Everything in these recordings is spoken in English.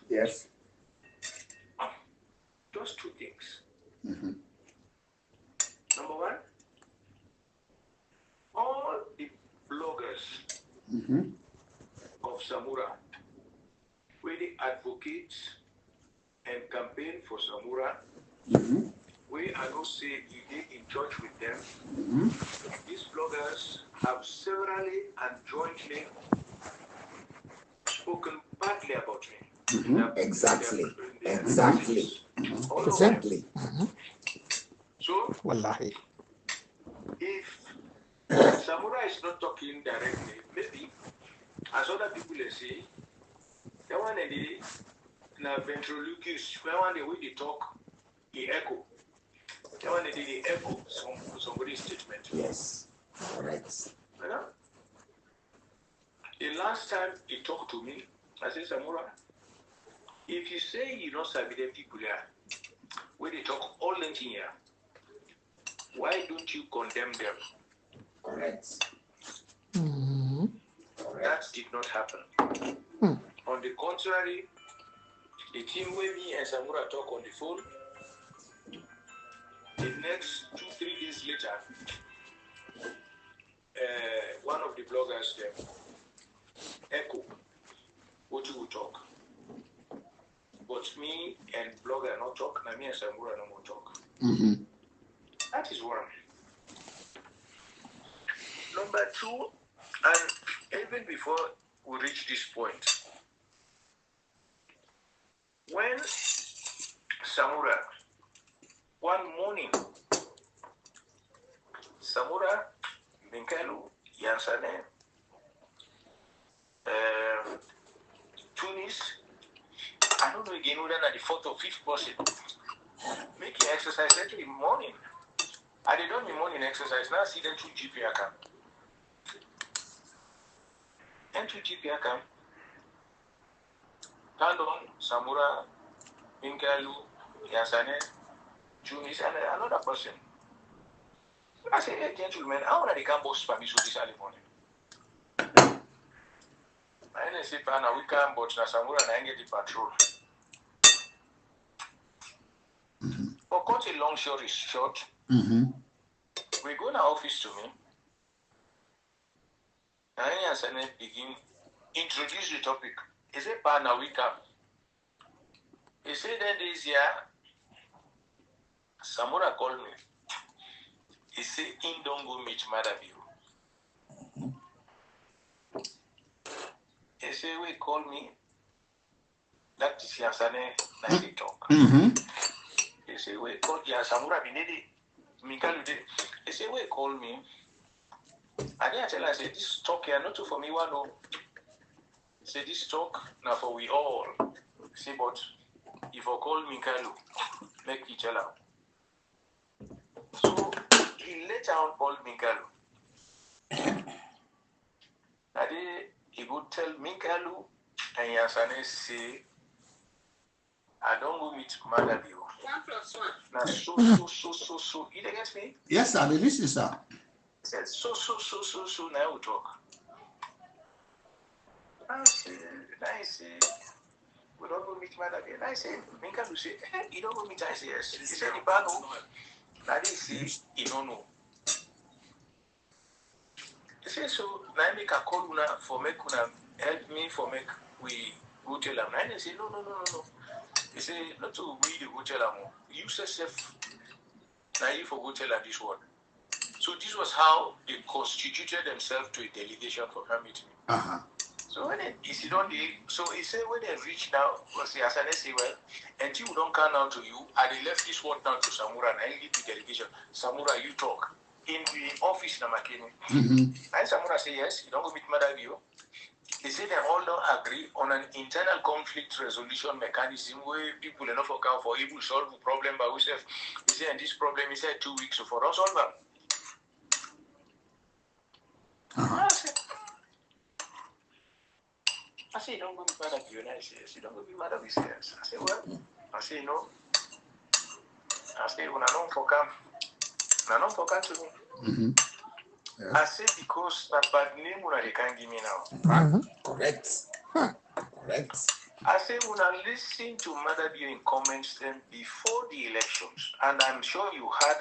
Yes. Just two things. Mm-hmm. Number one, all the bloggers Mm-hmm. of Samura, where they advocate and campaign for Samura, Mm-hmm. where I don't say you get in touch with them. Mm-hmm. These bloggers have severally and jointly spoken badly about me. Mm-hmm. Exactly. Exactly. All Exactly. So, Wallahi. if Samura is not talking directly, maybe as other people they say, that one they na ventriloquist, that one the way they talk, he echo. That one they echo somebody's statement. Yes. Correct. You know? The last time he talked to me, I said, Samura, if you say you don't sabi them people here, when they talk all in here, why don't you condemn them? Correct. Mm-hmm. That did not happen. On the contrary, the team where me and Samura talk on the phone, the next 2-3 days later, one of the bloggers them echo what you will talk. But me and blogger not talk, and me and Samura no more talk. Mm-hmm. That is one. Number two, and even before we reach this point, when Samura, one morning, Samura, Minkelu, Yansane, Tunis, I don't know again whether the fourth or fifth person, making exercise every morning. I did not morning exercise, now see them to GP account. And to GP account, Tandon, Samura, Minkelu, Yansane, Tunis, and another person. I said, hey, gentlemen, how are they can boss for me so this early morning? I didn't say, Pana, we can't, but Samura and I get the patrol. For cut a long story short, Mm-hmm. we go in the office to me, and I begin introduce the topic. He said, Pana, we can. He said, that this year, Samura called me. He said, in don't go meet Madabio. He said, we call me. That is Yansane, nice talk. Mm-hmm. He said, we call Samura Binedi. Mikalu did. He said, we call me. And then I tell her, I said, this talk here, not for me, one. He said, this talk, now for we all. He said, but if I call Mikalu, make each other. So he later on called Mikalu. And then he would tell Mikalu and Yansane say, I don't go meet Madabio. 1+1. Now, so. You get me? Yes, sir. They listen, sir. He said, so. Now we talk. I say, we don't go meet Madabio. I say, Mikalu say, you don't go meet. I say, yes. He said, the bag. Now they say, you don't know. He said, so now I make a call for make help me for make we go tell him. And I say, no. He said, not to we the go tell him. You yourself, now you for go tell him this one. So this was how they constituted themselves to a delegation for permitting. Uh-huh. So when he said, so he said when they reach now, as I say, well, until we don't come now to you, and they left this one down to Samura, and I lead the delegation. Samura, you talk. In the office, Namakini. Mm-hmm. And Samura say, yes, you don't go meet Madabio. They say they all don't agree on an internal conflict resolution mechanism where people enough account for able to solve the problem by yourself. He said, and this problem is 2 weeks so for us solve them. Uh-huh. I say, don't go be mad at you. And I say, yes, you don't go be mad at me. Yes. I say, well, I say, no. I say, when I don't forget to me. Mm-hmm. Yes. I say, because that bad name they can't give me now. Correct. Correct. I say when I listen to Mother Bio in comments then before the elections, and I'm sure you had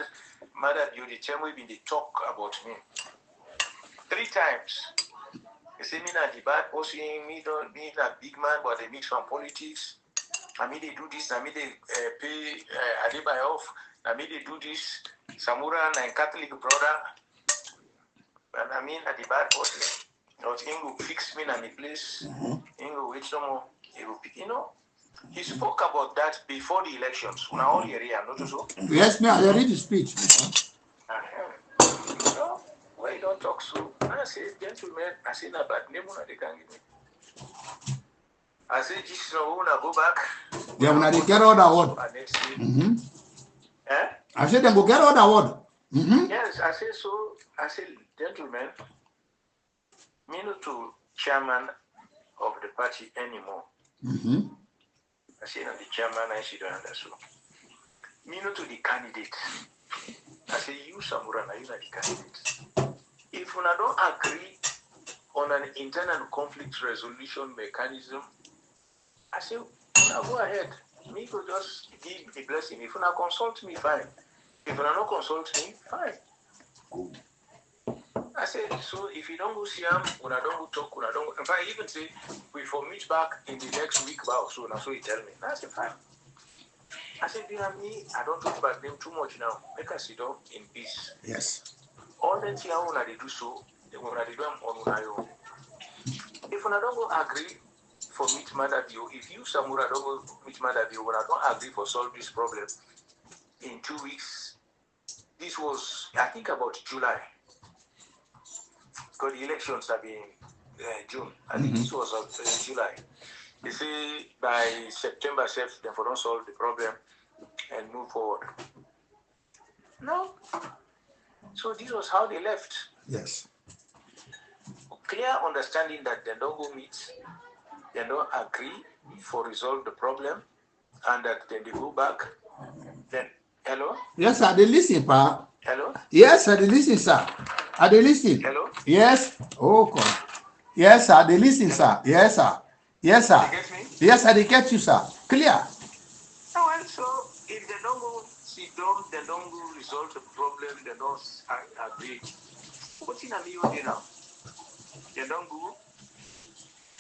Mother Bio the time when they talk about me 3 times. They say me not the bad person, me don't me not big man, but they mix from politics. I mean they do this, I mean they pay Adibai off, I mean they do this, Samura and Catholic brother, and I mean at the bad person. Not Ingo fix me in my place, Ingo wait some more, you know. He spoke about that before the elections. When I all hear not so. Yes, me, I read the speech. No, why you don't talk so? I say, gentlemen, I say, no, but name they can give me. I say, just want to go back. Yeah, when they get all that word. I said, they go get all that word. Yes, I say so. I say, gentlemen, me not to chairman of the party anymore. I say, not the chairman, I see don't understand. Me not to the candidate. I say, you Samura, you not the candidate. If we don't agree on an internal conflict resolution mechanism, I say, now go ahead. Me could just give the blessing. If you not consult me, fine. If you not consult me, fine. Cool. I said, so if you don't go see him, when I don't go talk, when I don't go, in fact, I even say, we for meet back in the next week, wow, so now so he tell me. I said, fine. I said, you know me, I don't talk about them too much now. Make us sit down in peace. Yes. All that thing when I do so, when I do them on my own. If when I don't go agree for meet Mother Bio, if you Samura don't go meet Mother Bio, when I don't agree for solve this problem in 2 weeks, this was, I think, about July. Because the elections have been June. I think this was July. They say by September, they don't solve the problem and move forward. No. So this was how they left. Yes. Clear understanding that they don't go meet, they don't agree for resolve the problem, and that then they go back. Then, hello? Yes, sir. They listen, pa. Hello? Yes, sir. They listen, sir. Are they listen? Hello? Yes. Oh, God. Yes, sir. They listen, sir. Yes, sir. Yes, sir. They get me? Yes, sir. They get you, sir. Clear. Oh, well, so if they don't go sit down, they don't go resolve the problem, they don't agree. What's in a million now? They don't go.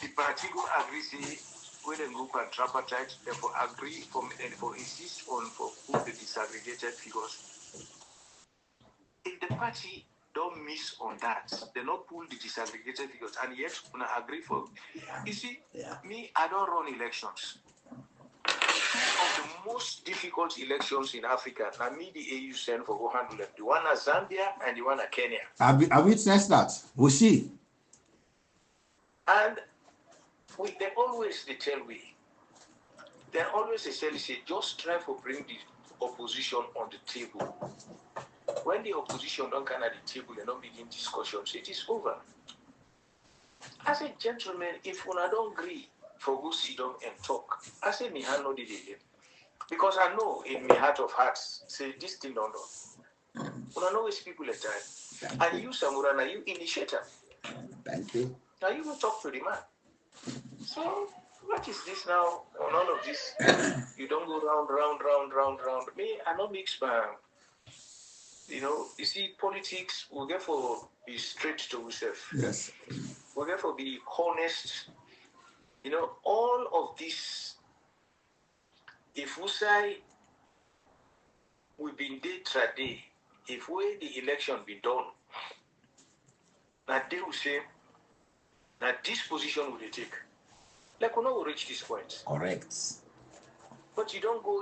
The party go agree, say, when they go for tripartite, therefore agree and for insist on for put the disaggregated figures. If the party don't miss on that, they not pull the disaggregated figures, and yet when I agree for, you see, me, I don't run elections. Two of the most difficult elections in Africa, now me the AU send for go handle them. The one at Zambia and the one at Kenya. I witnessed that. We'll see. And they always tell me, they always say, just try to bring the opposition on the table. When the opposition don't come at the table, they don't begin discussions, it is over. I said, gentlemen, if one don't agree for go sit down and talk, I said, me hand no did it. Because I know in my heart of hearts, say this thing don't know. When I know it's people at time. And you, Samura, now you initiator. Thank you. Now you will talk to the man. So what is this now? On all of this, you don't go round. Me, I don't mix my, you see, politics, we get for be straight to ourselves. Yes. We get for be honest. All of this, if we say we've been there today, if we the election be done, that they will say that this position will they take. Like we know we reach this point. Correct. But you don't go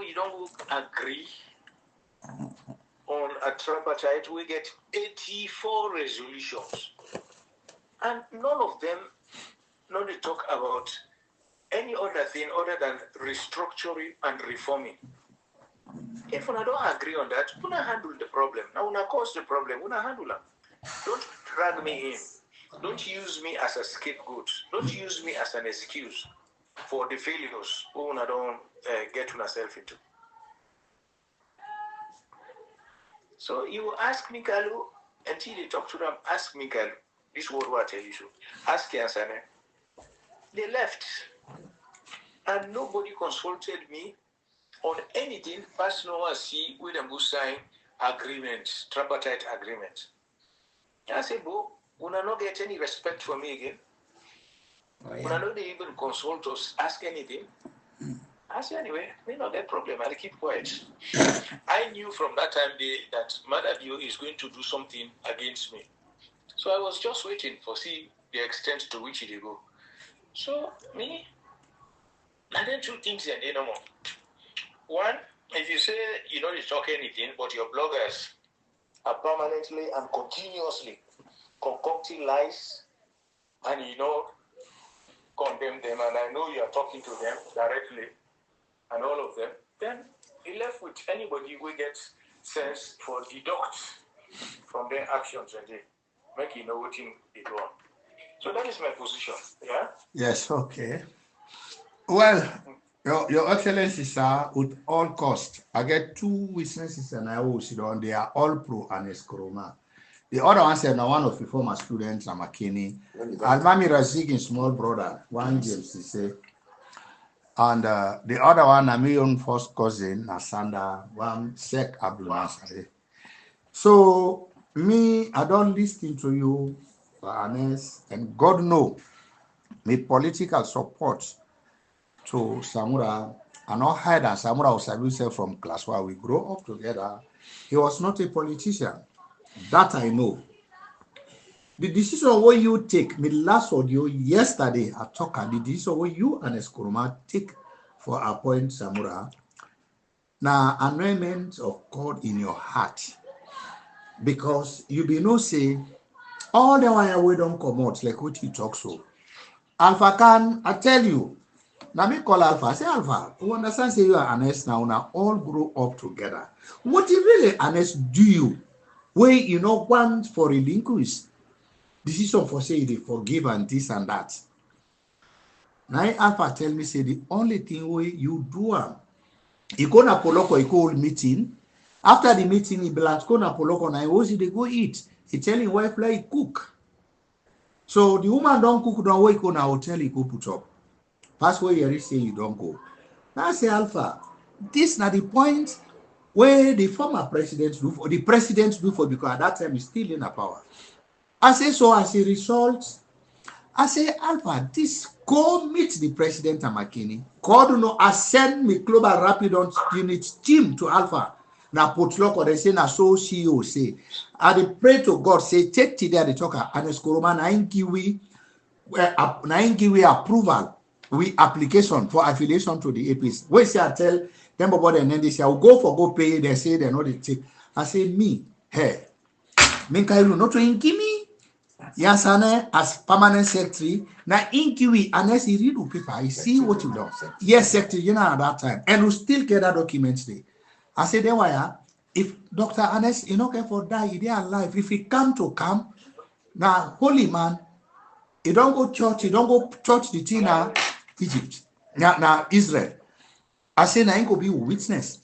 agree on a tripartite. We get 84 resolutions. And none of them, they talk about any other thing other than restructuring and reforming. If we don't agree on that, we don't handle the problem. Now we don't cause the problem, we don't handle them. Don't drag me in. Don't use me as a scapegoat. Don't use me as an excuse for the failures who I don't get myself into. So you ask Mikalu, until they talk to them, ask Mikalu. This word what I tell you so. Ask Yansane. They left. and nobody consulted me on anything. Past no one see with them go sign agreement, tripartite agreement. I say, bro, we not get any respect for me again. We not even consult us, ask anything. I say, anyway, me not get problem. I'll keep quiet. I knew from that time that Mother Dio is going to do something against me. So I was just waiting for see the extent to which they go. So me, I didn't do things no more. One, if you say you don't talk anything, but your bloggers are permanently and continuously concocting lies, and condemn them, and I know you are talking to them directly, and all of them, then he left with anybody who gets sense for deduct from their actions and they make what they do on. So that is my position. Yeah. Yes. Okay. Well, Your Excellency, sir, with all cost, I get 2 witnesses and I will sit on. They are all pro and Eskroma. The other one said, now one of the former students, Amakini, Almami Razig, small brother, one James, he say, and the other one, my own first cousin, Nasanda, one Sheikh Abdul Nasir. So, me, I don't listen to you, Anes, and God know, me political support to Samura, I not heard that Samura was abusive from class where we grow up together. He was not a politician. That I know. The decision what you take, me last audio yesterday I talk the decision what you and Eskuruma take for appoint Samura. Now anointment of God in your heart. Because you be no say all the while we don't come out like what you talk so. Alpha can I tell you. Now me call Alpha. Say Alpha, you understand say you are honest now all grow up together. What if really honest do you? Where you know want for relinquish decision for say they forgive and this and that. Now Alpha tell me say the only thing where you do you go na poloko you go meeting. After the meeting he be like go na poloko na they go eat. He tell him wife like cook. So the woman don't cook don't wake on a hotel he go put up. Pass where you say you don't go. Now say Alpha, this not the point where the former president do for the president do for because at that time he's still in a power. I say so as a result, I say Alpha, this go meet the president Amakini. God no ascend me global rapid on unit team to Alpha. Now put lock or they say na so CEO say. I pray to God say take today the talker and Eskoroma na ingiwe approval. We application for affiliation to the APC. We say I tell them about and then they say I'll go pay. They say they know they take. I say me, hey, Minkailu not to inki me. Yes, as permanent secretary. Now inkiwi unless he read the paper, I see what you do. Yes, secretary, at that time, and we still get that documents there. I say then why if Dr. Anes care for die, he alive. If he come, now holy man, he don't go church, the thing now. Egypt, now Israel. I say now go be a witness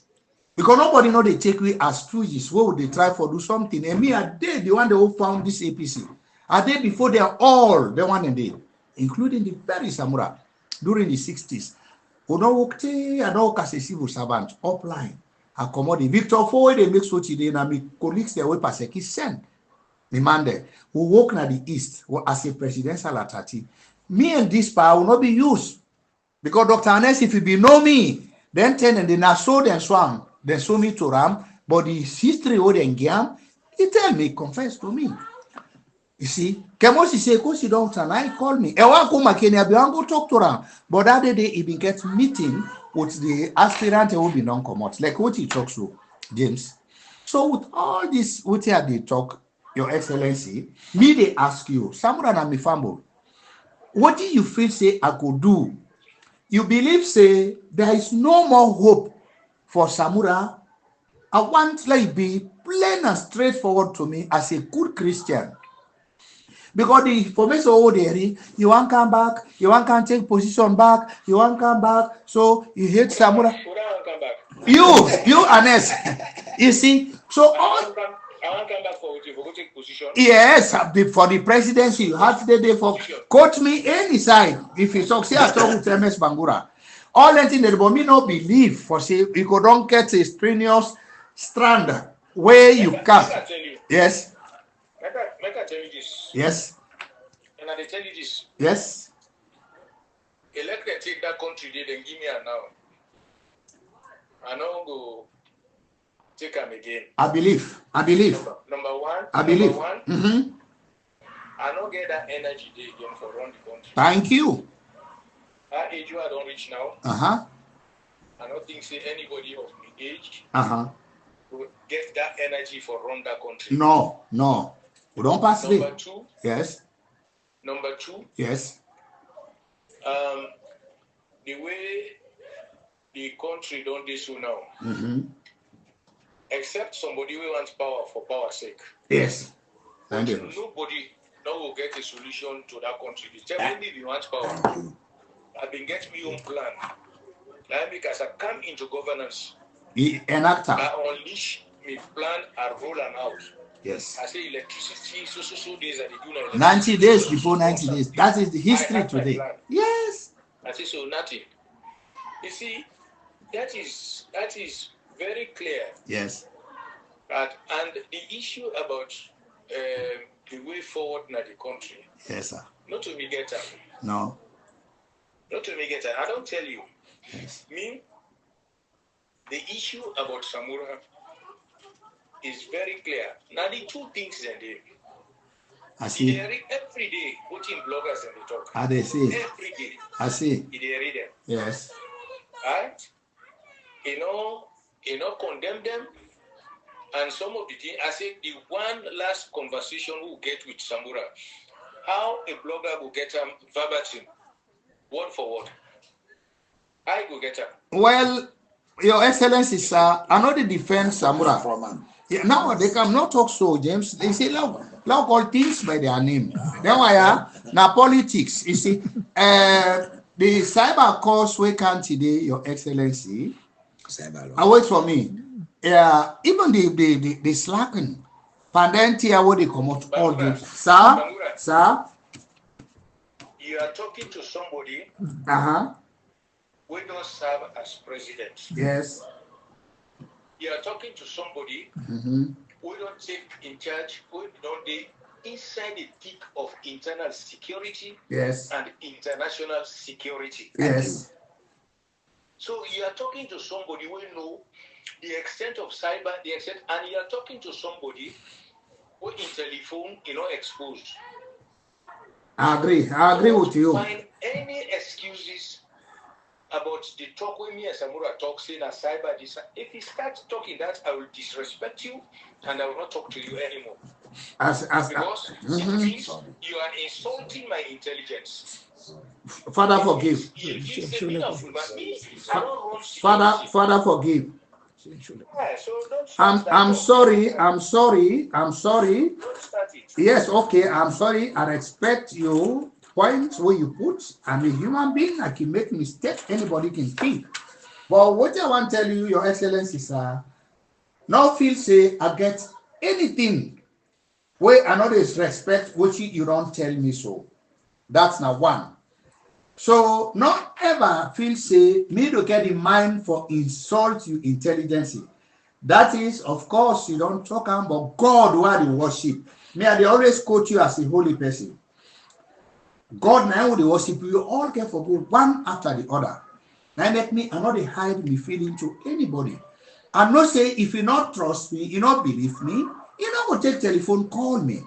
because nobody know they take me as stooges. What would they try for do something? And me are they the one who found this APC? Are they before they are all the one and they, including the very Samura during the 60s? Who don't work I don't as a civil servant upline. I commodity Victor Foy they make so today now my colleagues they will pass a send the man there who work na the east as a presidential attachee. Me and this power will not be used. Because Dr. Anes, if you be know me, then 10 and then I saw them swam, then show me to Ram, but the history of the Ngiam, he tell me, confess to me. You see, Kemosi say, because you don't and I call me. Ewa kuma Kenya, go talk to Ram. But that day, he been get meeting with the aspirant who be non-commot, like what he talks to, James. So with all this, what they talk, Your Excellency, me they ask you, Samura na Mifambo, what do you feel say I could do? You believe say there is no more hope for Samura? I want like be plain and straightforward to me as a good Christian. Because the information over there, you want come back, you want can take position back, you want come back, so you hate Samura. You Anes, you see, so all. I want to come back for take position. Yes, for the presidency, you have the day for coach me any side. If you talk, say I talk with MS Bangura. all that thing that me no believe for say you go don't get a strenuous strand where you Make can. I tell you. Yes. Make I tell you this. Yes. And I tell you this. Yes. Elect and take that country there, then give me a now. I don't go take them again. I believe. Number one. I believe. I don't get that energy there again for run the country. Thank you. That age I don't reach now. I don't think say anybody of my age will get that energy for run that country. No. We don't pass it. Number two. Yes. The way the country don't do so now, except somebody who wants power for power's sake. Yes. Nobody will get a solution to that country. Definitely, if you want power, I've been getting my own plan. Because I come into governance, I unleash my plan and roll them out. Yes. I say electricity, so days that they do now. 90 days before 90 days. That is the history today. Yes. I say so nothing. You see, that is very clear. Yes. And the issue about the way forward in the country. Yes, sir. Not to me get up. No. Not to me get up. I don't tell you. Yes. Me, the issue about Samura is very clear. Now the two things in there. I see. Every day, putting bloggers and they talk. They see. Every day. I see. They read them. Yes. Right? You know, condemn them. And some of the things, I said the one last conversation we'll get with Samura, how a blogger will get them verbatim, word for word. I will get them. Well, Your Excellency, sir, I know they defend Samura. Yeah, now they can not talk so, James. They say, look all things by their name. Then why now politics. You see, the cyber course we can today, Your Excellency. Wait for me. Even the slacking. Pandentia what they come out all this. Sir. You are talking to somebody who don't serve as president. Yes. You are talking to somebody who don't take in charge, who don't be inside the thick of internal security and international security. Yes. So you are talking to somebody who know the extent of cyber, and you are talking to somebody who in telephone, exposed. I agree with you. Find any excuses about the talk with me and Samura talk saying a cyber this. If he starts talking that, I will disrespect you and I will not talk to you anymore. Because it means you are insulting my intelligence. Father, forgive. Father, forgive. I'm sorry. Yes, okay, I'm sorry. I respect you. Points where you put. I'm a human being. I can make mistakes. Anybody can think. But what I want to tell you, Your Excellency, sir, now feel say I get anything where another is respect, which you don't tell me so. That's now one. So not ever feel say me to get in mind for insult you intelligence. That is, of course, you don't talk about God where you worship. Me, they always quote you as a holy person. God now they worship you all get for good one after the other. Now let me I not hide me feeling to anybody. I'm not say if you not trust me, you not believe me, you not go take telephone, call me.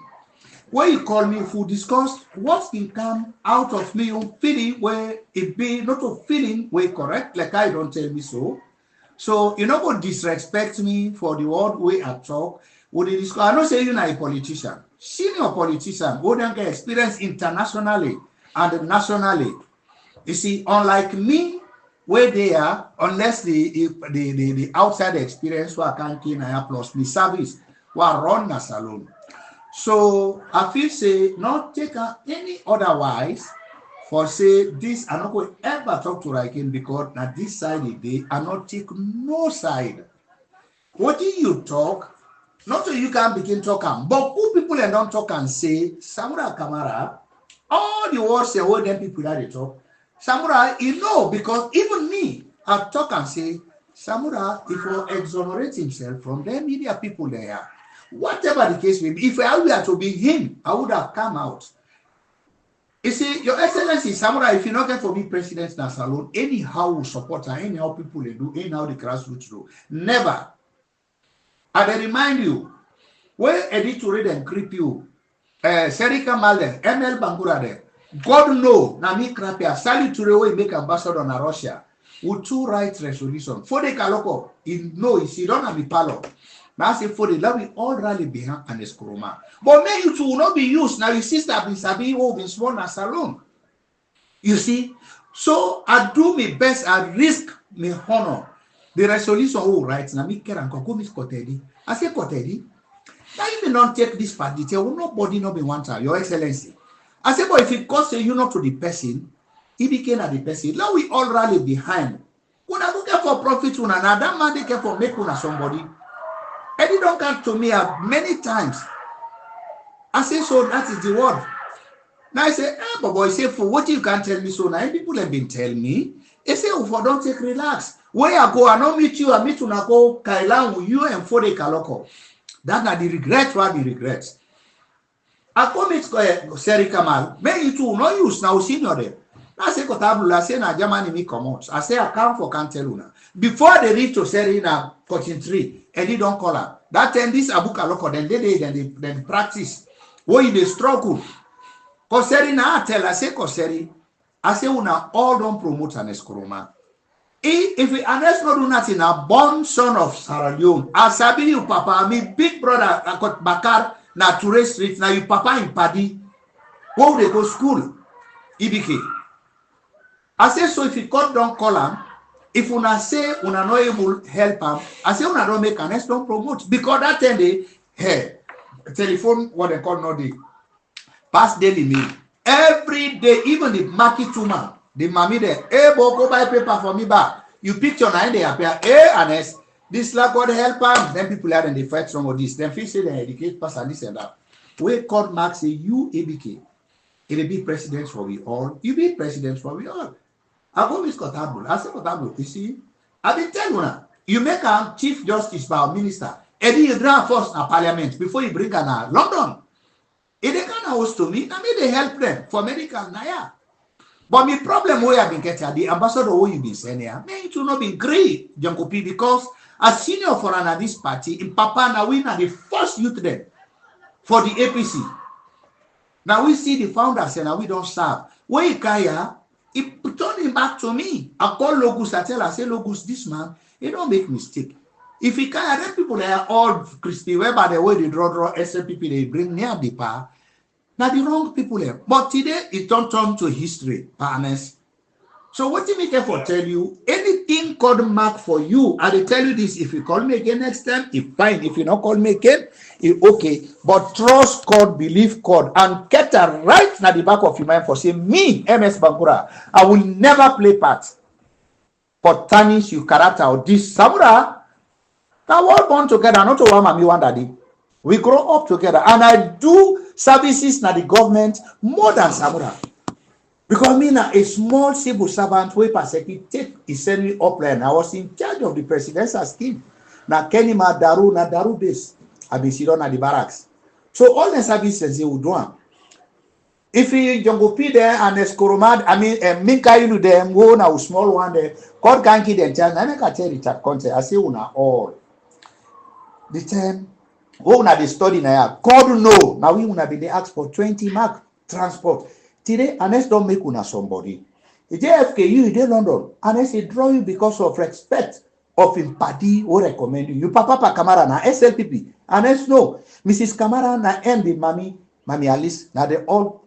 When you call me, if we discuss what can come out of me, feeling where it be not a feeling where correct, like I don't tell me so. So you not go disrespect me for the word way I talk. Would they discuss? I don't say you're not a politician. Senior politician who don't get experience internationally and nationally. You see, unlike me, where they are, unless the outside experience who I can't plus me service, who are run a salon. So I feel say not take any otherwise for say this I'm not going to ever talk to Raikin because now this side of the day I not take no side. What do you talk? Not so you can begin talking, but who people and don't talk and say Samura Kamara, all the words and what them people that they talk, Samurai, you know, because even me, I talk and say, Samurai, if you exonerate himself from the media people there, whatever the case may be, if I were to be him, I would have come out. You see, Your Excellency, Samurai, if you're not going to be president na salon, anyhow we support her, anyhow people they do, anyhow the grassroots do. Never. I remind you, when editorial and creep you, Serika Malde, ML Bangura there, God know, na me crapia, Sally Turewe make ambassador na Russia, with 2 right resolution. For the Kaloko, he know, he don't have the palo. Now say for the love we all rally behind and eskroma. But may you two will not be used. Now your sister been sabi who been small na salon. You see? So I do my best, I risk my honor. The resolution who writes na me care and go miss Kotedi. I say Kotedi, now if you don't take this part detail, will nobody not be one time, Your Excellency. I say, but if it costs you not to the person, EBK na the person, now we all rally behind. When I go care for profit, una na that man they care for make una somebody. Eddie don't come to me many times. I say, so that is the word. Now I say, but boy, say, for what you can't tell me so now, people have been telling me. They say, oh, for don't take relax. Where I go, I don't meet you, I meet you now go Kailan with you and for the Kaloko. That's not the regret, what the regrets. I come meet Seri Kamal, may you two no use now, senior there. I say, Kotabula, I say, na Germany me come out. I say, I come for Canteluna. Before they reach to Seri na cotton tree, and they don't call her. That time this Abu Kaloko, then they practice. Where they struggle. Koseri na tell, I say, Koseri, I say, una all don't promote an eskroma. If we unless not do nothing, a born son of Sierra Leone, I sabi you papa, me big brother, I got Bakar, na Ture Street, now you papa in Paddy, where they go school, EBK. I say, so if you don't call him, if una say una no able help him, I say una don't make an don't promote. Because that time they, hey, telephone, what they call no day, pass daily meal. Every day, even the market woman, the mommy there, hey, go buy paper for me back. You picture now, they appear, hey, Anes, this like God help him. Then people are in the fight some of this. Then fish say they educate pass and this and that. We call Mark say, you EBK, it'll be president for we all. You be president for we all. I go Miss Kotable. I say Kotable, you see, I been telling you now, you make a chief justice by a minister, and then you draw first a parliament before you bring her London. If they can host to me, I mean they help them for medical now. But my problem where I've been getting the ambassador who you been sending here, may it will not be great, Junko P, because as senior for this party, in Papa now we are the first youth there for the APC. Now we see the founders and now we don't serve. Where you can it turned him back to me. I call Logus, I tell, I say, Logus, this man, he don't make mistake. If he can, then people they are all crispy, whereby the way they draw SLPP, they bring near the power. Now the wrong people there. But today, it don't turn to history, partners. So what do you make for tell you? Anything called mark for you, I will tell you this, if you call me again next time, it's fine. If you not call me again, it's okay. But trust God, believe God, and get a right na the back of your mind for saying, me, MS Bangura, I will never play part for tarnish your character or this Samura. Now we're all born together, not to one mommy one daddy. We grow up together, and I do services na the government more than Samura. Because me na a small civil servant way persecute take is send me up there. I was in charge of the presidential scheme. Na Kenny ma Daru na Daru base. I been sit on at the barracks. So all the services they would do. If you Jungle P there and Eskoromad, I mean Minka you them go na small one there. God can't keep them child. I make a tell the chat content. I say una all the time. Go na the study na God know. Now we una be they ask for 20 mark transport. Today, unless don't make una somebody. The JFK, you in London, unless he draw you because of respect of him party or recommend you. You papa Kamara na SLPP. Unless no, Mrs. Kamara na and the mommy Alice, now they all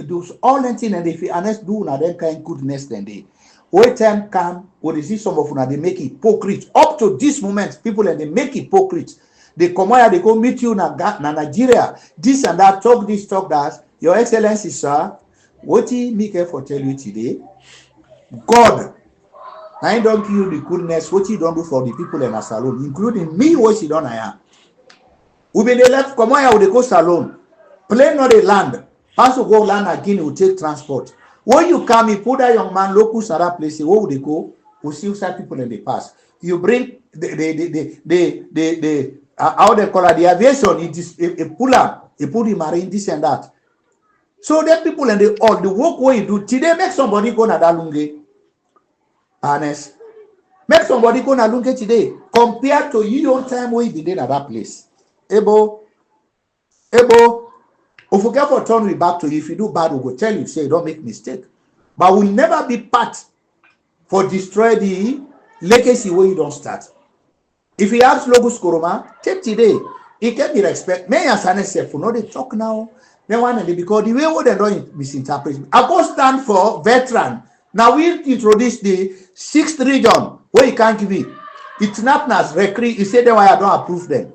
do all anything and if you unless do na them kind goodness then they. When time come, when they see some of una they make hypocrite. Up to this moment, people and they make hypocrite. They come out, they go meet you na Nigeria, this and that, talk this, talk that. Your Excellency, sir, what he make for tell you today, God, I don't give you the goodness, what he don't do for the people in a salon, including me, what he don't have. We be left, come on, they go salon, plane not a land, pass to go land again, will take transport. When you come, you put that young man locals at that place, where would they go? We see some people in the past. You bring the how they call it, the aviation, it is a pull up, you put the marine, this and that. So then people and the work what you do today make somebody go na that lunge. Honest. Make somebody go na lunge today compared to your own time where you be there at that place. Ebo, if we get for turn we back to you, if you do bad, we will tell you, say, don't make mistake. But we'll never be part for destroy the legacy where you don't start. If you ask Logos Koroma, take today, it can be respect. May as an SF, no, they talk now. They want to because the way what they don't misinterpret. I go stand for veteran. Now we introduce the 6th region where you can't give it. It's not as recre. You say that why I don't approve them.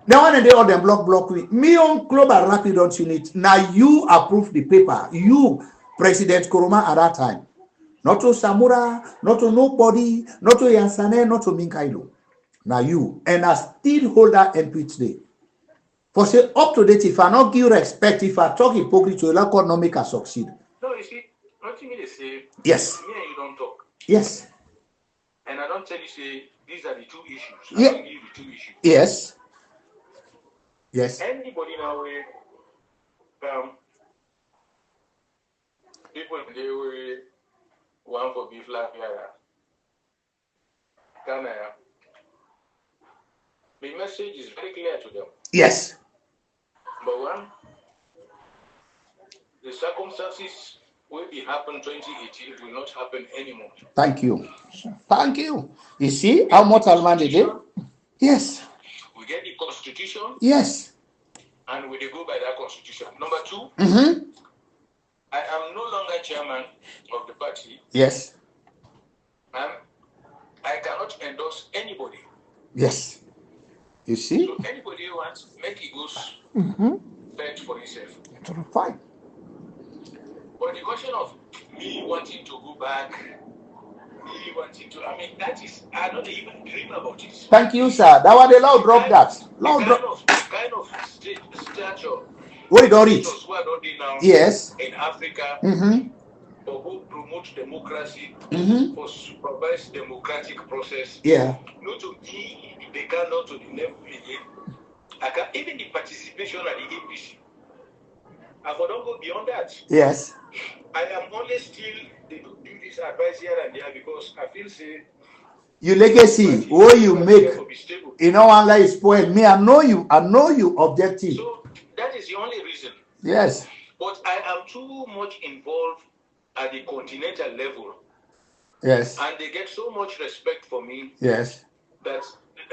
They want to do all them block me on global rapid don't unit. Now you approve the paper. You, President Koroma at that time. Not to Samura, not to nobody, not to Yansane, not to Minkailo. Now you. And I still hold that MP today. For say up to date, if I not give respect, if I talk hypocrite to you, like not make us succeed. No, you see, what you mean to say, yes. Me and you don't talk. Yes. And I don't tell you, say, these are the two issues. Yeah. I don't give you the two issues. Yes. Yes. Anybody now, people, they were one for beef like Ghana. The message is very clear to them. Yes. Number one, the circumstances will be happen 2018 will not happen anymore. Thank you. Thank you. You see how much Alman did it? Yes. We get the constitution. Yes. And we go by that constitution. Number two, I am no longer chairman of the party. Yes. I cannot endorse anybody. Yes. You see? So anybody who wants, make it goes fetch for himself. Fine. But the question of me wanting to go back, me wanting to, I mean, that is, I don't even dream about it. Thank you, sir. That was the law drop that. Law drop. Kind of stature. Wait, don't it. Now yes. In Africa, for who promote democracy, for supervise democratic process. Yeah. Not to be the cannot to the level again. I can even the participation at the APC. I don't go beyond that. Yes. I am only still they do this advice here and there because I feel say your legacy, what you make, you know, unless it's spoiled. Me, I know you objective. So that is the only reason. Yes. But I am too much involved at the continental level. Yes. And they get so much respect for me. Yes. That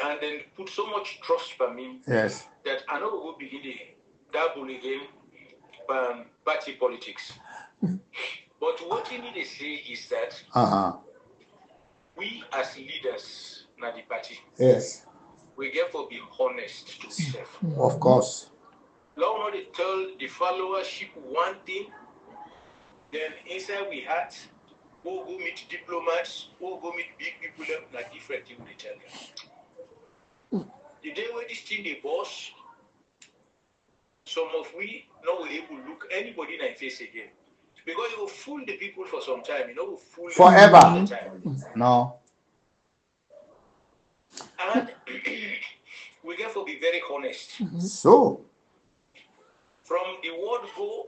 and then put so much trust for me. Yes. That I know will be in the double again party politics. But what you need to say is that we as leaders in the party, yes, we get to be honest to self. Of course. Long not they tell the followership one thing, then inside we had who go meet diplomats, who go meet big people, like different thing they tell them. The day where this thing they boss, some of we not will able to look anybody in the face again. Because you will fool the people for some time, you know, will fool forever. Them for time. No. And we get to be very honest. So, from the word go,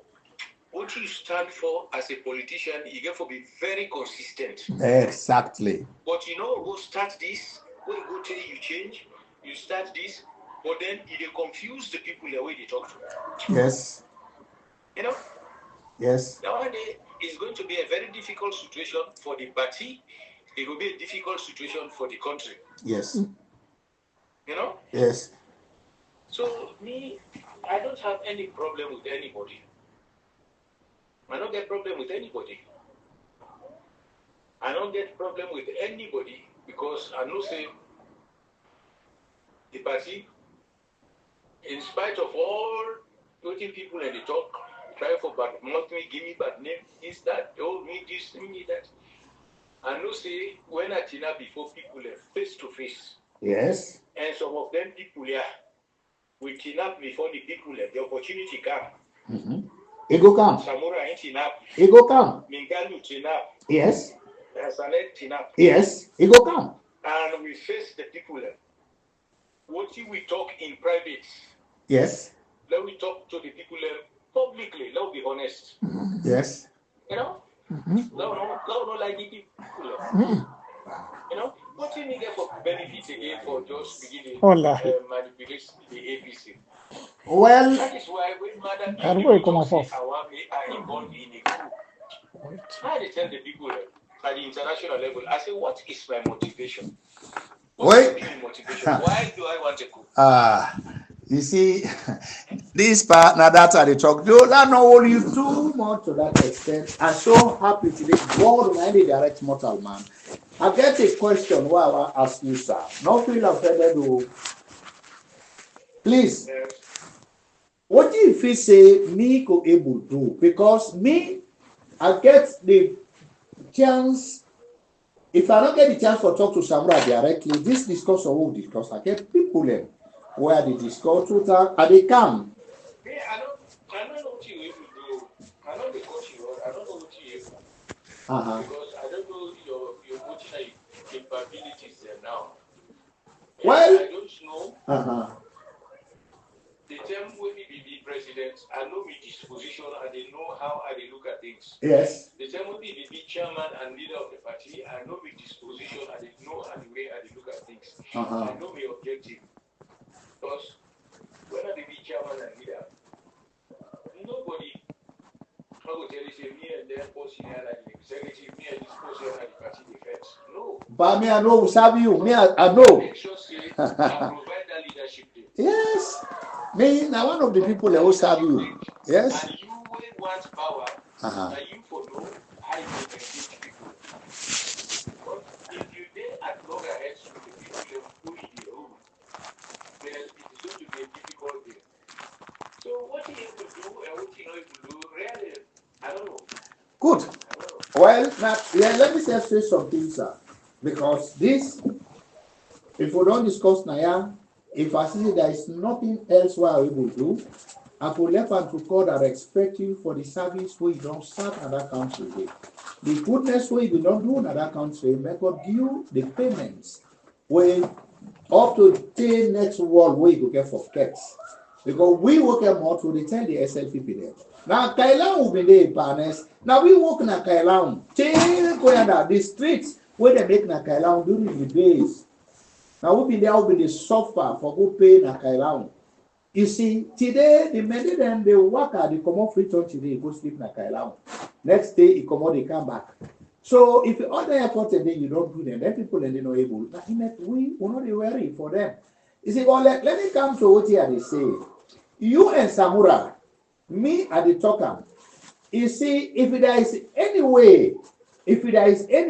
what you stand for as a politician, you get to be very consistent. Exactly. But you know, go start this, when you go tell you change, you start this, but then you confuse the people the way they talk to. Yes. You know? Yes. That one day is going to be a very difficult situation for the party. It will be a difficult situation for the country. Yes. You know? Yes. So me, I don't have any problem with anybody. I don't get problem with anybody. I don't get problem with anybody because I know say the party, in spite of all 20 people and they talk, try for bad mouth me, give me bad name, this, that, oh me this, me that. I know say when I turn up before people face to face. Yes. And some of them people we turn up before the people the opportunity come. It go come. Samura Tinap. It go come. Mingalu Tinap. Yes. Sanet Tinap. Yes. It go come. And we face the people. What if we talk in private? Yes. Let we talk to the people publicly. Let's be honest. Yes. You know? Mhm. Let's like the people. Mhm. You know? What do you get for benefit again for just beginning Wallahi. manipulate the APC? Well, That is why when Madam I don't know come talks off. are involved in a coup. I tell the people at the international level, I say, what is my motivation? What's my motivation? Why do I want a coup? You see, this part now that I talk, though that not hold you too much to that extent. I'm so happy today. God mighty direct mortal man. I get a question where I want to ask you, sir. Not feel offended, though. Please. Yes. What do you feel say me could able to do? Because me, I get the chance. If I don't get the chance to talk to Samura directly, this discussion will discuss. I get people them where they discuss to talk and they come. Me, I don't know what you able to do. I know the coach you are. I don't know what you able. Because I don't know your coaching capabilities there now. Well, I don't know. The term when we be president, I know my disposition and they know how I look at things. Yes. The term when we be chairman and leader of the party, I know my disposition and they know how the way I look at things. I know my objective. Because when I be chairman and leader, nobody I will tell you say me and then posting and the executive, me and this posting and the party defense. No. But me I know serve you. Me I know. Make sure say I provide that leadership there. Yes. Me now one of the people that will serve you. Yes. And you will want power. And you for know how you can engage people. But if you did at loggerheads with the people who you rule, then it is going to be a difficult thing. So what you able to do and what you not able to do, really, I don't know. Good. Well, now let me just say something, sir. Because this, if we don't discuss now, if I see there is nothing else we are able to do, I could left and to God and respect you for the service where you don't serve another country. The goodness where you don't do another country, may God give you the payments where up to the next world where you get for cats. Because we work more to tell the SLPP there. Now Kailan will be there, partners. Now we work na Kailan. The streets where they make na Kailan during the days. Now we be there, we be the suffer for go pay na Kailan. You see, today the many them they work at the common free church today, go sleep na Kailan. Next day he come out, they come back. So if you order airport and then you don't do them, then people and they not able. Now we will not be worried for them. You see, well, let me come to what here they say. You and Samura, me at the talker. You see, if there is any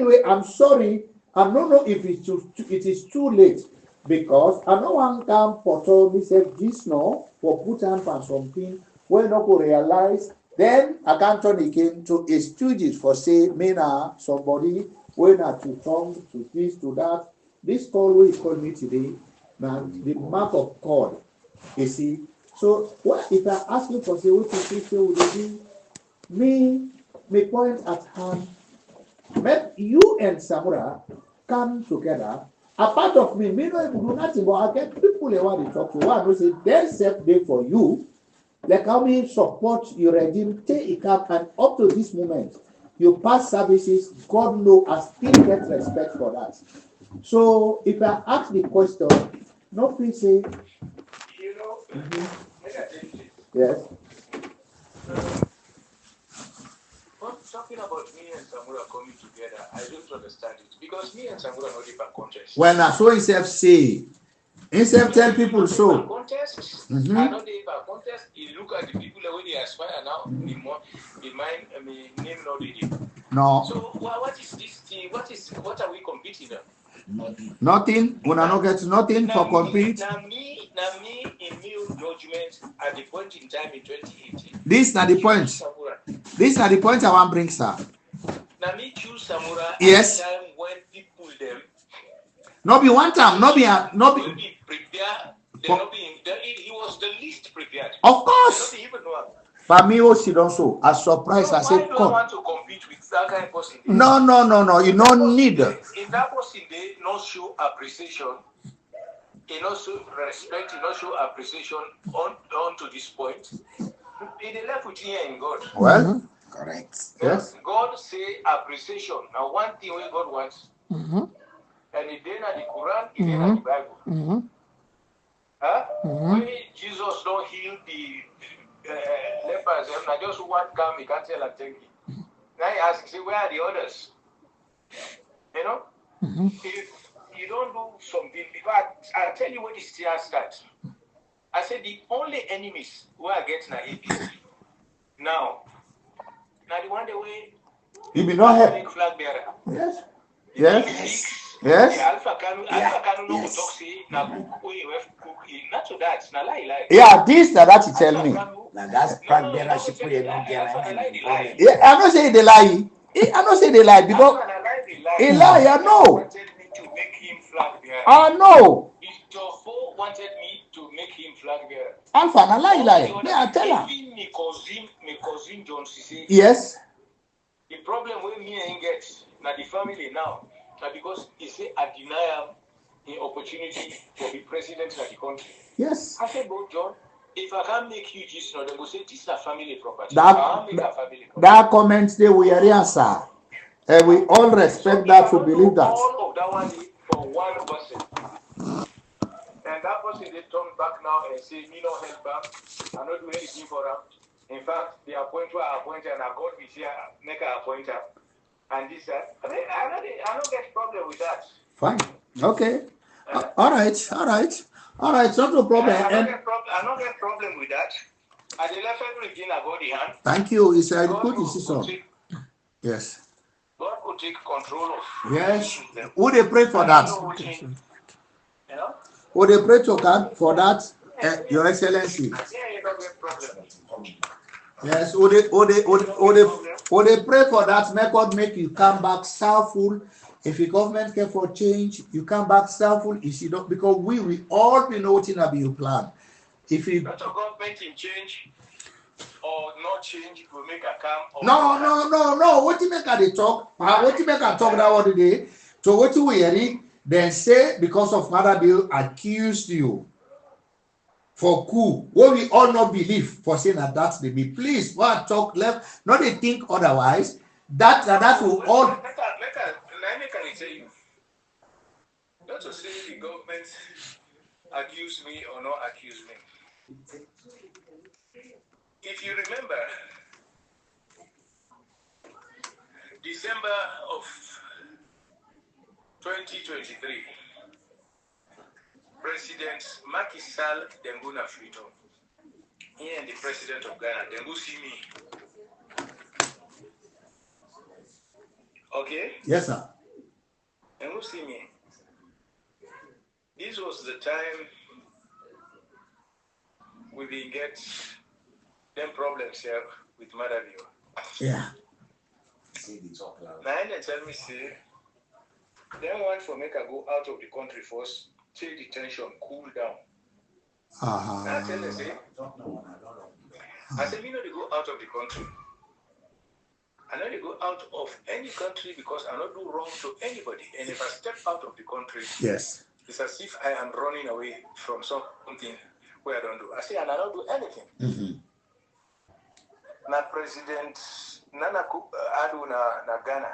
way, I'm sorry. I don't know if it is too late because I know one come for told me say this no for put on for something when not go realize. Then I can't turn again to a stooges for say me now somebody when not to come to this to that. This call we call me today now the mark of God. You see. So what if I ask you for say what you say would you do? Me point at hand. Let you and Samura come together. A part of me no able do nothing, but I get people they want to talk to. One who say there's safe day for you. Like how me support your regime, take it up, and up to this moment, you pass services. God know I still get respect for that. So if I ask the question, no please say. You know, Yes. Talking about me and Samura coming together, I don't understand it because me and Samura not even contest. Well, now so himself say, himself tell people so. Contest. I know they even contest. You look at the people when they aspire now. The mind, name not reading. No. So what is this thing? What are we competing on? Nothing. When I not get nothing for compete. Now me in new judgment at the point in time in 2018. This not the point. This not the point I want bring, sir. Now me choose Samura yes. At the time when people them. No be one time. No be prepared. He was the least prepared. Of course. They don't even know. For me, also, also, a surprise. No, I said, why do I come. want to compete with that kind of person? No. You don't need. If that person they not show appreciation, he not show respect, he not show appreciation on to this point, he dey left with here in God. Well, correct. Yes. God say appreciation. Now one thing where God wants, and it then at the Quran, it then at the Bible. Huh? When Jesus don't heal the lepers, I just one come, he can't tell and thank you. Now he asks, say, where are the others? You know? If you don't do something, because I tell you what this year starts. I said the only enemies who are getting an APC. Now the one the way You be not help. big flag bearer. Yes. The Yes. The Yes. Alpha Kanu no go talk say na cook wey you have cook. Not to that, na lie. Yeah, this that you tell me. Now that's flag bearer ship we don't get lie. Yeah, I'm not saying they lie. I'm not saying they lie because he lie. I know. Wanted me to make him flag bearer. I know. Jofo wanted me to make him flag bearer. Alpha, I lie. Yeah, I tell her. Even my cousin John Cisse. Yes. The problem with me and get now the family now, because he say I deny him the opportunity to be president of the country. Yes. I said, but John, if I can't make you this, no, they will say this is a family property. That comment they will answer. And we all respect that to believe that. All of that one for one person. And that person they turn back now and say, me no help him, I not do anything for him. In fact, the appointer and I got this here, make an appointer. And this, I don't get problem with that. Fine. Okay. All right. Not a problem. I don't get problem with that. I left everything I got the hand. Thank you. It's a good decision. Yes. God could take control of. Yes. Would they pray for that? You know? Would they pray to God for that, Your Excellency? Yeah, you don't get problem. Yes. Would they pray for that? May God make you come back self-full. If the government care for change, you come back self-full. If you don't, because we all be noting about your plan. If you not a government in change or not change, will make a come. No. What you make at the talk? What you make at talk that one today? So what you hearing? Then say because of mother bill accused you for coup. What we all not believe for saying that they be. Please, what talk left? Not they think otherwise. That will all. Let me tell you. Not to say the government accuse me or not accuse me. If you remember, December of 2023, President Macky Sall then go na freedom. He and the president of Ghana then go see me. Okay? Yes, sir. And go see me. This was the time we will get them problems here with Madavio. Yeah. Now they tell me, say, they want for make I go out of the country first, take the tension, cool down. I tell them, say, I said, me know they go out of the country. I know they go out of any country because I not do wrong to anybody. And if I step out of the country, yes, it's as if I am running away from something where I don't do. I say, and I don't do anything. Mm-hmm. Now, President Nana Adu na Ghana,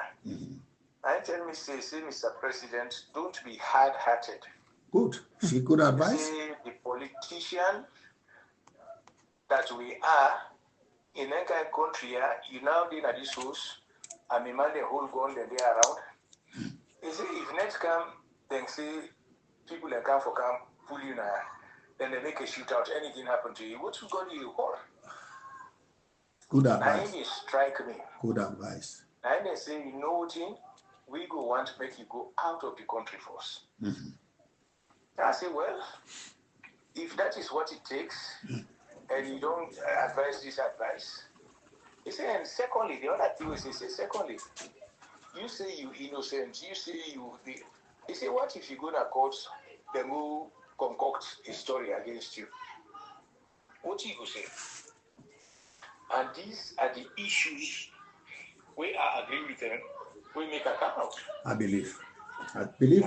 I tell me, say, Mr. President, don't be hard-hearted. Good. She good advice. Say the politician that we are in any kind of country, you now did at this house, and me man the whole gun that they around. You see, if next come, then say people that come for camp pull you now, then they make a shootout. Anything happen to you, what you gonna do? Good advice. Now they strike me. Good advice. Now they say, you know what, we go want to make you go out of the country first. Mm-hmm. I say, well, if that is what it takes, and you don't advise this advice, he said, and secondly, the other thing is, he said, secondly, you say you innocent, you say you, he said, what if you go to court, then go concoct a story against you? What you go say? And these are the issues we are agreeing with them. We make a come out. I believe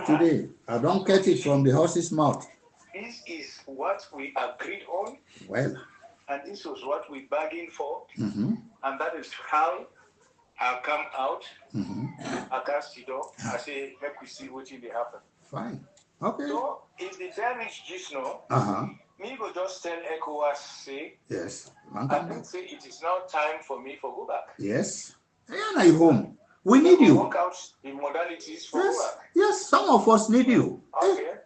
today. I don't get it from the horse's mouth. This is what we agreed on. Well. And this was what we bargained for. Mm-hmm. And that is how I come out. Mm-hmm. I cast the door. I say, make we see what will happen. Fine. Okay. So if the damage just now, me go just tell ECOWAS say, yes. I think say it is now time for me for go back. Yes. Yeah, now home. We need you. Work out the modalities for go back. Yes, some of us need you. Okay.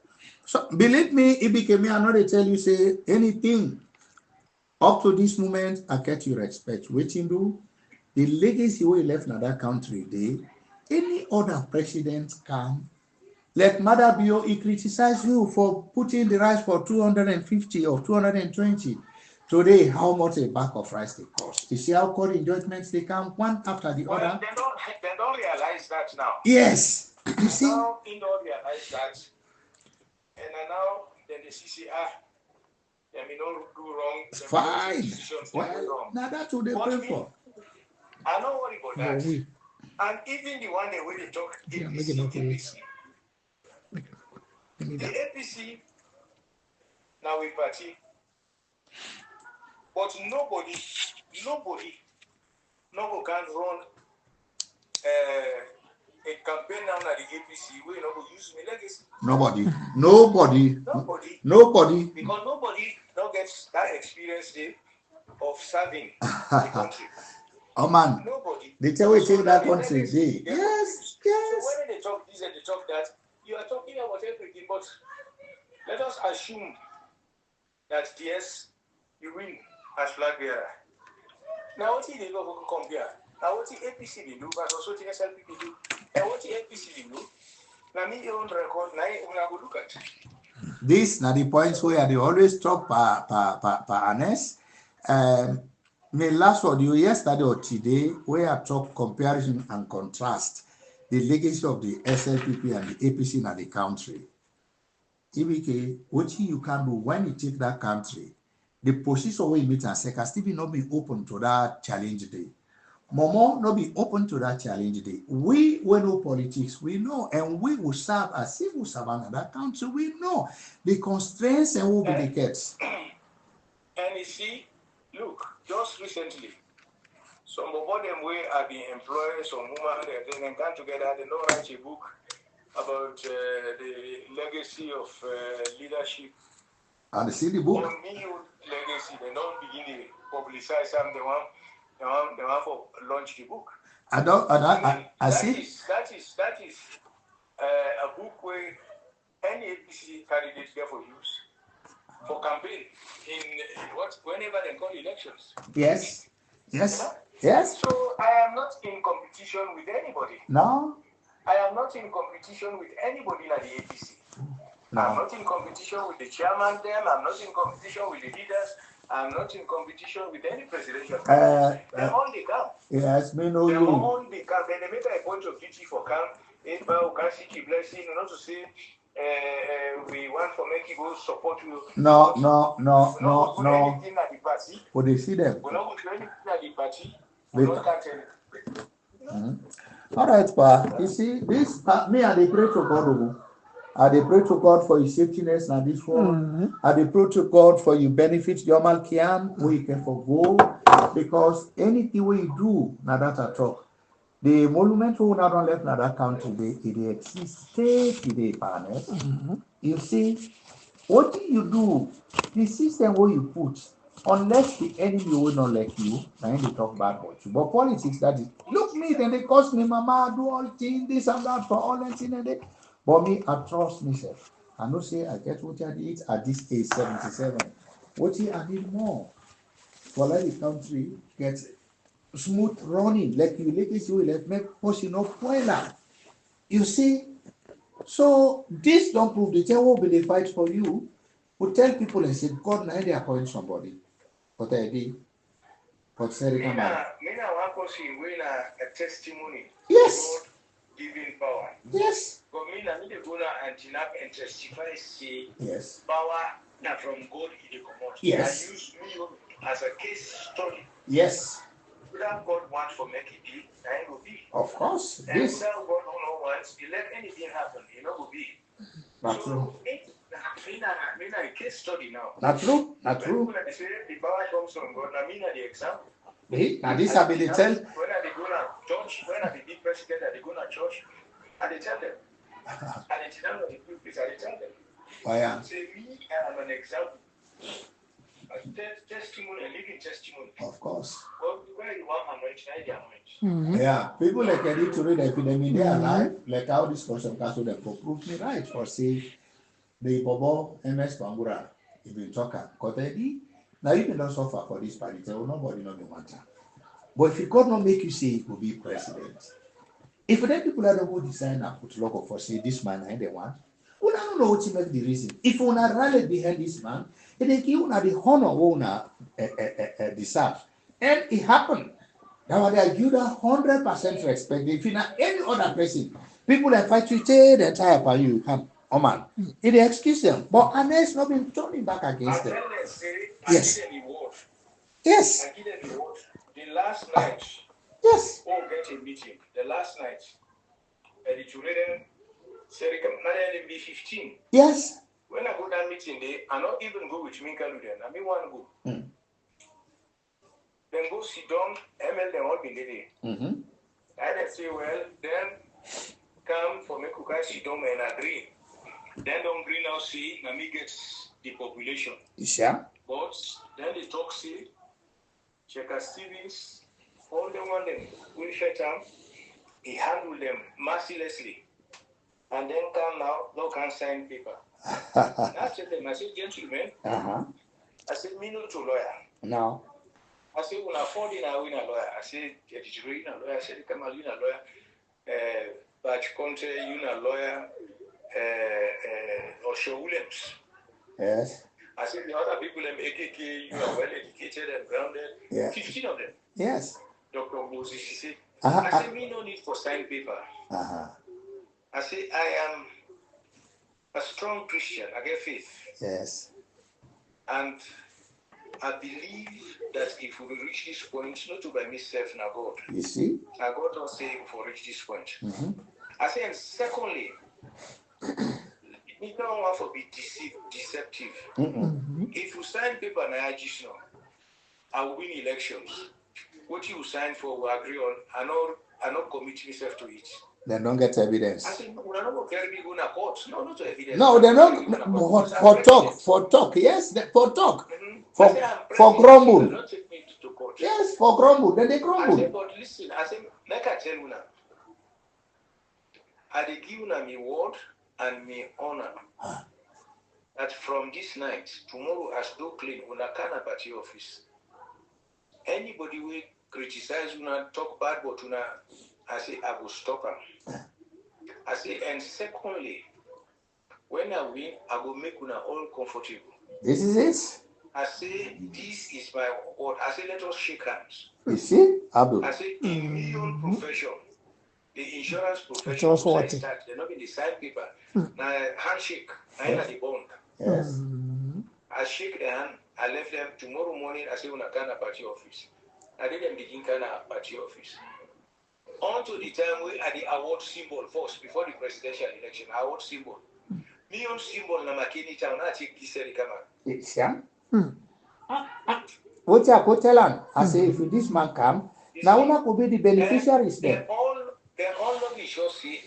So believe me, EBK, me, I know they tell you say anything. Up to this moment, I get your respect. Waiting do the legacy we left in that country, any other president come. Like Mother Bio, he criticized you for putting the rice for 250 or 220. Today, how much a bag of rice they cost? You see how court judgments they come one after the other? They don't realize that now. Yes. You see? Now they don't realize that. And now then the CCR, they may not do wrong. Fine. Well, now that's what they pay for. I don't worry about that. And even the one that we talk APC. The APC, now we party. But nobody can run a campaign now at the APC where you know use me legacy. Nobody. Because nobody don't get that experience of serving the country. Oh man, nobody. They tell you take that country. Yes. So when they talk this and they talk that, you are talking about everything, but let us assume that yes, you win as flag bearer. Now what they go come here? Now what the APC they do, but also the SLP do. And what the APC they do? Now me own record, now I go look at. This now the points where they always talk per Anes. My last audio yesterday or today, where I talk comparison and contrast the legacy of the SLPP and the APC in the country. EBK, what you can do when you take that country, the position where you meet and second still not be open to that challenge day. Momo not be open to that challenge day. We know politics, we know, and we will serve as civil servant in that country. We know the constraints and will be the case. And you see, look, just recently, some of them where have been employed, some women they come together, they don't write a book about the legacy of leadership. And see the book? On new legacy, they don't begin to publicize them. They want for launch the book. I see. That is a book where any APC candidate there for use for campaign whenever they call elections. Yes. So I am not in competition with anybody. No. I am not in competition with anybody like the APC. No. I'm not in competition with the chairman them. I'm not in competition with the leaders. I'm not in competition with any presidential candidate. They all they come. Yes, me know you. They all they come. They make a point of duty for camp. If I can see blessing, not to say we want for make people support you. No. Anything at the party. Would they see them? We're not going to do anything at the party. We don't catch anything. All right, Pa. You see, this me and the pray to God. I dey pray to God for your safetyness na this one. I dey pray to God for your benefit, your malkian, where you can forgo, because anything we do, na that I talk. The monument who not on left na that country, they exist, they partners. You see, what you do, the system where you put, unless the enemy will not like you, now they talk bad about you. But politics, that is, look me, then they cost me, mama, do all things, this and that for all and things and that. But me, I trust myself. I know say I get what I did at this age 77. What I need more for let the country get smooth running, like you let make pushing up spoiler. You see, so this don't prove the tell will be the fight for you. We tell people and say God now they appoint somebody. But I did. But say me now want to see when a testimony. Yes. Giving power. Yes. But me now need to go and testify say yes. Power now from God in the commodity. Yes. I use me as a case study. Yes. Without God wants for make it be, I will be. Of course. And This. without God no wants, he let anything happen, he not will be. Not So, true. me a case study now. Not true. Not true. When they say the power comes from God, I mean the example. Now this I be the tell. When I go to church, when I be president, I go to church, and they tell them. And they tell them the people, I tell them. Oh yeah. Say me, I am an example. A testimony, a living testimony. Of course. Well, where you want anointing, Yeah, people like ready to read epidemic in their life, like how this person council them for prove me right or say the Bobo MS Bangura, if you talk because now you can don't suffer for this party, so nobody know the matter. But if God not make you say he will be president, if then people are the who design and put logo for say this man and they want, we don't know what to make the reason. If we not rally behind this man, it they give you the honor we deserve. And it happened. Now they give that 100% respect. If you not any other person, people that fight you, say the entire for you come. Oh man, it excuse them. But Anes not been turning back against them. Yes. Yes. I give them the word. The last night, yes. Oh, get a meeting. The last night, the children said, "Come, be 15." Yes. When I go that meeting, I not even go with Minka Luden. I mean, one go. Then go sit down, ML, then all be there. And I say, well, then come for me to sit down and agree. Then don't agree now, see, now me gets the population. Sure. But then they talk, see, Checker Stevens, all them one them, Wilfred Tam, he handled them mercilessly. And then come now, no can sign paper. I said them, I said, gentlemen, I said, me no to lawyer. No. I said, when I found in a win a lawyer, I said, get it in a lawyer, I said, come on, you a lawyer, Batch Conte, you a lawyer, Osho Williams. Yes. I said, the other people, them EBK, you are well educated and grounded. Yeah. 15 of them. Yes. Dr. Moses, he said, I said, me no need for signed paper. I said, I am a strong Christian. I get faith. Yes. And I believe that if we reach this point, not to by myself, now God. You see? Now God don't say if we reach this point. I say, and secondly, we don't want to be deceptive. If you sign paper now, I will win elections. What you sign for, we agree on. I not commit myself to it. They don't get evidence. I said, we're not going to go to court. No, not to evidence. No, they're not for talk. Yes, for talk. For grumble. Not take me to court. Yes, for grumble. Then they grumble. I said, but listen, I said, like I tell you now, I they give you me word and me honor that from this night, tomorrow as do clean, una can at your office. Anybody will criticize una, talk bad about una, I say, I will stop them. I say, and secondly, when I win, I will make una all comfortable. This is it. I say, this is my word. I say, let us shake hands. You see, Abdul. I say, in million profession, the insurance profession, they're not in the side paper. Now, handshake, I am at the bond. Yes. I shake their hand, I left them tomorrow morning, I say, when I can party office. I did them begin kind of party office. On to the time we had the award symbol first, before the presidential election, award symbol. Million symbol na makini town, I take this It's yeah. What you could tell him? I say, if this man come, now una could be the beneficiaries there. They all know me sure see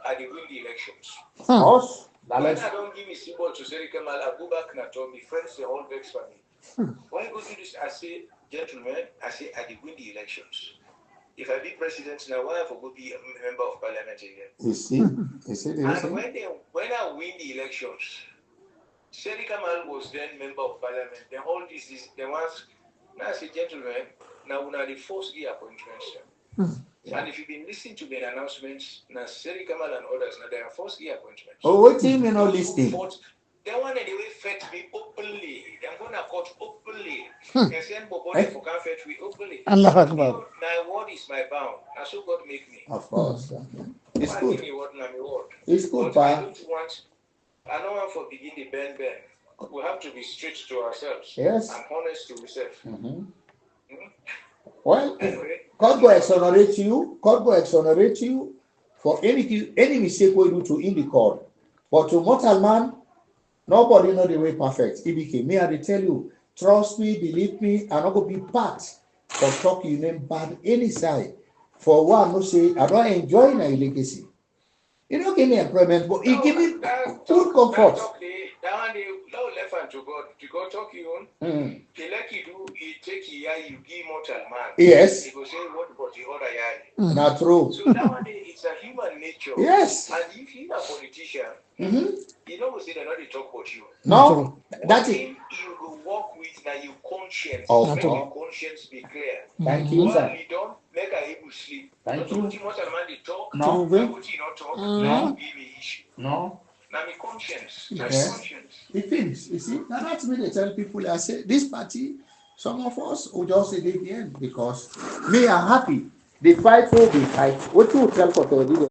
I win the elections. Us. When I don't give me symbol to Seri Kamal, I go back and I told me friends, they all vex for me. When I go do this, I say, gentlemen, I say I win the elections. If I be president now, why I go be a member of parliament again? You see? And when I win the elections, Seri Kamal was then member of parliament. Then all this is the ones. Now I say, gentlemen, now we are the first year appointments. And if you've been listening to the announcements, now Seri Kamal and others, now they are first year appointments. Oh, what team you know listening? They want anyway fetch me openly. They're going to court openly. And send Bobody for can fetch me openly. Allah Akbar. My word is my bound. That's so God make me. Of course. It's Why good. give me word, now my word. It's good, but pa. I don't want for begin the bend. we have to be straight to ourselves. Yes. And honest to ourselves. Well, Anyway, God will exonerate you. God will exonerate you for any mistake we do to in the court. But to mortal man, nobody know the way perfect. EBK, me I dey tell you, trust me, believe me, I not go be part of talking you name bad any side. For one, no say I don't enjoy my legacy. You don't give me employment, but he give me full comfort. That one they left and to God talk you on. He like you do, he take you give mortal man. Yes. He go say what about the other yard? Not true. So that one it's a human nature. Yes. And if you're a politician, you know what say they're not they talk about you. No, that's it. You will work with now your conscience. Oh, make your conscience be clear. Thank you, sir. You don't make a able sleep. Thank you. Not mortal man they talk. No. What you not talk. No. Give me issue. No. Now my conscience. Yes. Conscience. The things, you see, now that's me they tell people, I say, this party, some of us will just say the end because me are happy. The fight will be fight. What you tell for